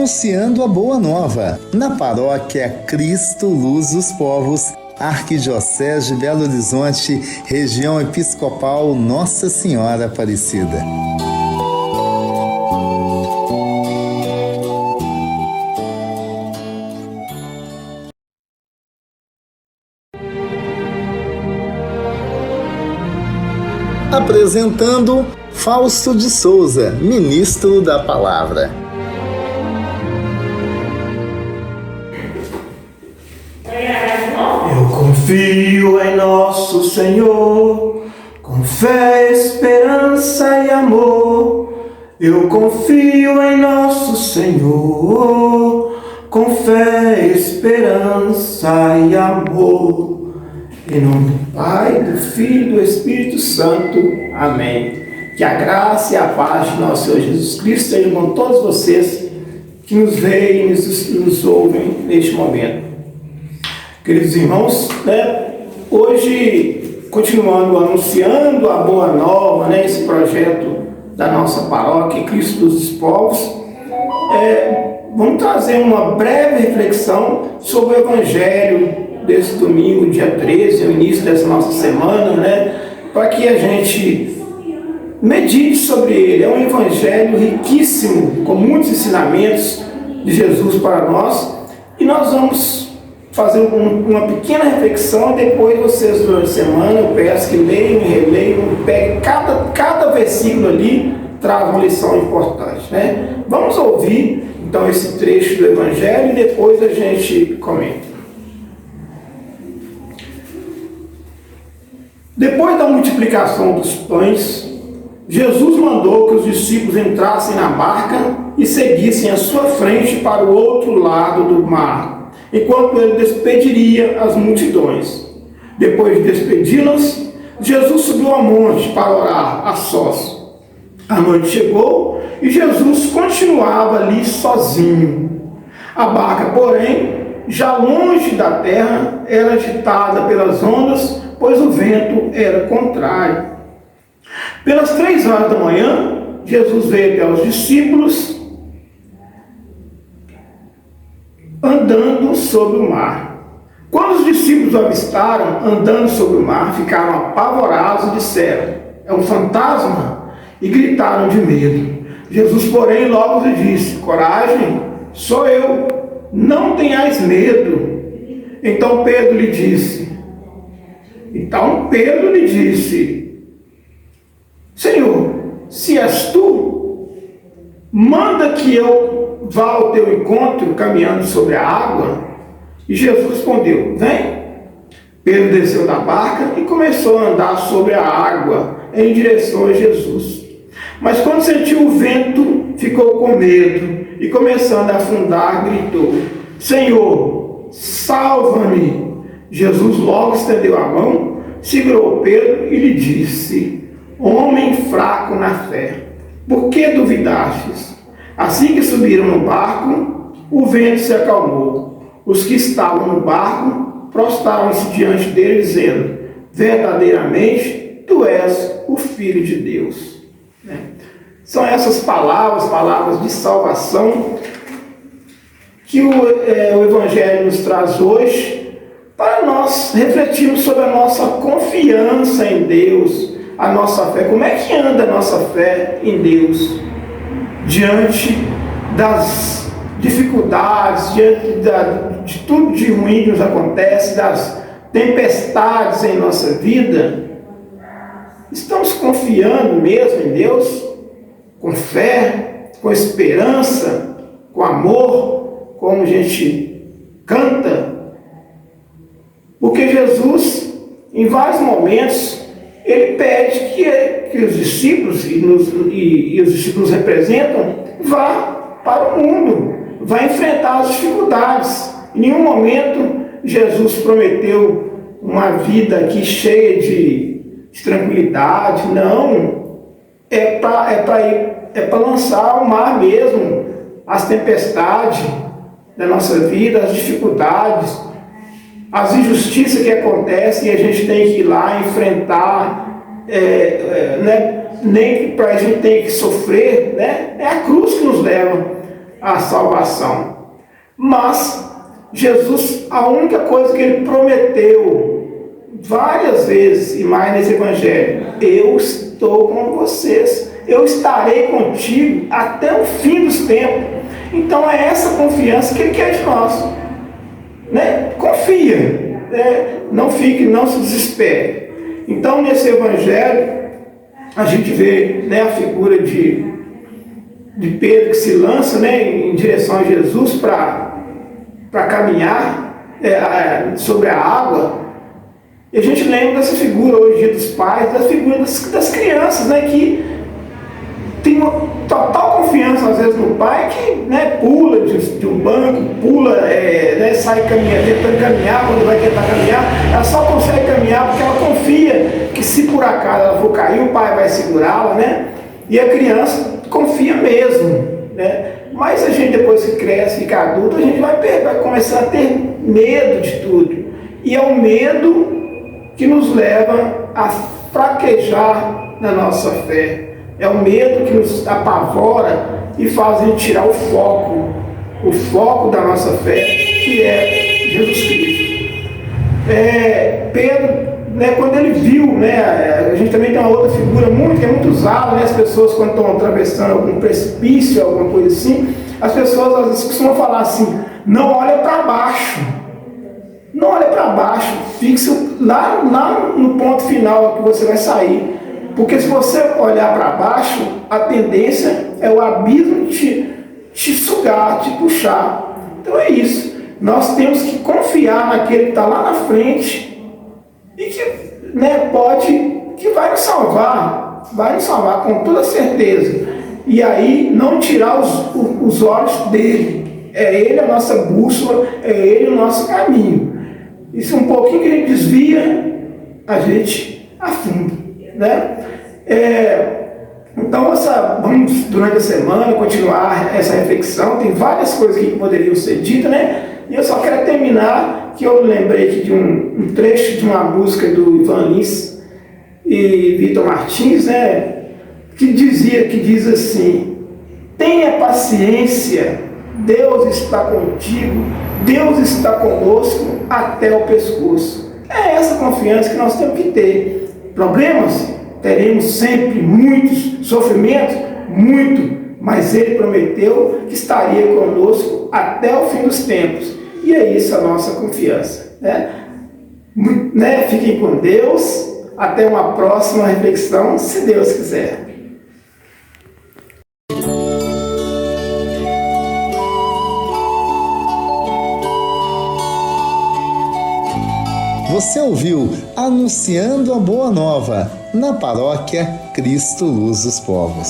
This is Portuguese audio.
anunciando a Boa Nova, na paróquia Cristo Luz dos Povos, Arquidiocese de Belo Horizonte, região episcopal Nossa Senhora Aparecida. Apresentando Fausto de Souza, ministro da Palavra. Eu confio em nosso Senhor, com fé, esperança e amor. Eu confio em nosso Senhor, com fé, esperança e amor. Em nome do Pai, do Filho e do Espírito Santo. Amém. Que a graça e a paz de nosso Senhor Jesus Cristo estejam com todos vocês que nos veem e nos ouvem neste momento. Queridos irmãos, hoje, continuando anunciando a Boa Nova, esse projeto da nossa paróquia Cristo dos Povos, vamos trazer uma breve reflexão sobre o Evangelho desse domingo, dia 13, o início dessa nossa semana, para que a gente medite sobre ele. É um evangelho riquíssimo, com muitos ensinamentos de Jesus para nós, e nós vamos fazer uma pequena reflexão, e depois vocês, durante a semana, eu peço que leiam e releiam, peguem cada versículo ali, traz uma lição importante. Vamos ouvir, então, esse trecho do evangelho, e depois a gente comenta. Depois da multiplicação dos pães, Jesus mandou que os discípulos entrassem na barca e seguissem à sua frente para o outro lado do mar, enquanto ele despediria as multidões. Depois de despedi-las, Jesus subiu ao monte para orar a sós. A noite chegou e Jesus continuava ali sozinho. A barca, porém, já longe da terra, era agitada pelas ondas, pois o vento era contrário. Pelas 3 horas da manhã, Jesus veio até os discípulos andando sobre o mar. Quando os discípulos o avistaram andando sobre o mar, ficaram apavorados e disseram: é um fantasma, e gritaram de medo. Jesus, porém, logo lhe disse: coragem, sou eu, não tenhais medo. Então Pedro lhe disse: Senhor, se és tu, manda que eu vá ao teu encontro caminhando sobre a água. E Jesus respondeu: vem. Pedro desceu da barca e começou a andar sobre a água em direção a Jesus. Mas quando sentiu o vento, ficou com medo e, começando a afundar, gritou: Senhor, salva-me! Jesus logo estendeu a mão, segurou Pedro e lhe disse: homem fraco na fé, por que duvidastes? Assim que subiram no barco, o vento se acalmou. Os que estavam no barco prostraram-se diante dele, dizendo: verdadeiramente, tu és o Filho de Deus. São essas palavras de salvação, que o Evangelho nos traz hoje, para nós refletirmos sobre a nossa confiança em Deus, a nossa fé. Como é que anda a nossa fé em Deus? Diante das dificuldades, diante de tudo de ruim que nos acontece, das tempestades em nossa vida, estamos confiando mesmo em Deus? Com fé, com esperança, com amor, como a gente canta? Porque Jesus, em vários momentos, ele pede que os discípulos, e os discípulos representam, vá para o mundo, vá enfrentar as dificuldades. Em nenhum momento Jesus prometeu uma vida aqui cheia de tranquilidade. Não, é para lançar ao mar mesmo as tempestades da nossa vida, as dificuldades, as injustiças que acontecem, e a gente tem que ir lá enfrentar, nem para a gente tem que sofrer, é a cruz que nos leva a salvação. Mas Jesus, a única coisa que ele prometeu várias vezes e mais nesse evangelho: eu estou com vocês, eu estarei contigo até o fim dos tempos. Então é essa confiança que ele quer de nós, né? Confia, né? Não fique, não se desespere. Então nesse evangelho a gente vê, né, a figura de Pedro que se lança, né, em direção a Jesus para caminhar sobre a água. E a gente lembra dessa figura hoje, Dia dos Pais, da figura das crianças, né, que tem uma total confiança às vezes no pai, que, né, pula de um banco, pula, né, sai caminhando, tentando caminhar. Quando vai tentar caminhar, ela só consegue caminhar porque ela confia que, se por acaso ela for cair, o pai vai segurá-la, né? E a criança confia mesmo, né? Mas a gente, depois que cresce, fica adulto, a gente vai começar a ter medo de tudo. E é o medo que nos leva a fraquejar na nossa fé. É o medo que nos apavora e faz a gente tirar o foco da nossa fé, que é Jesus Cristo. Pedro, né, quando ele viu, né, a gente também tem uma outra figura que é muito usada, né, as pessoas quando estão atravessando algum precipício, alguma coisa assim, as pessoas às vezes costumam falar assim: não olha para baixo. Não olha para baixo, fixa lá no ponto final que você vai sair. Porque se você olhar para baixo, a tendência é o abismo te sugar, te puxar. Então é isso. Nós temos que confiar naquele que está lá na frente e que, né, que vai nos salvar com toda certeza. E aí não tirar os olhos dele. É ele a nossa bússola, é ele o nosso caminho. E se um pouquinho que a gente desvia, a gente afunda, né? Então vamos durante a semana continuar essa reflexão. Tem várias coisas que poderiam ser ditas, né? E eu só quero terminar que eu lembrei aqui de um trecho de uma música do Ivan Lins e Vitor Martins, né? Que diz assim: tenha paciência, Deus está contigo, Deus está conosco até o pescoço. É essa confiança que nós temos que ter. Problemas? Teremos sempre muitos, sofrimentos? Muito, mas Ele prometeu que estaria conosco até o fim dos tempos. E é isso a nossa confiança, né? Fiquem com Deus, até uma próxima reflexão, se Deus quiser. Você ouviu Anunciando a Boa Nova, na paróquia Cristo Luz dos Povos.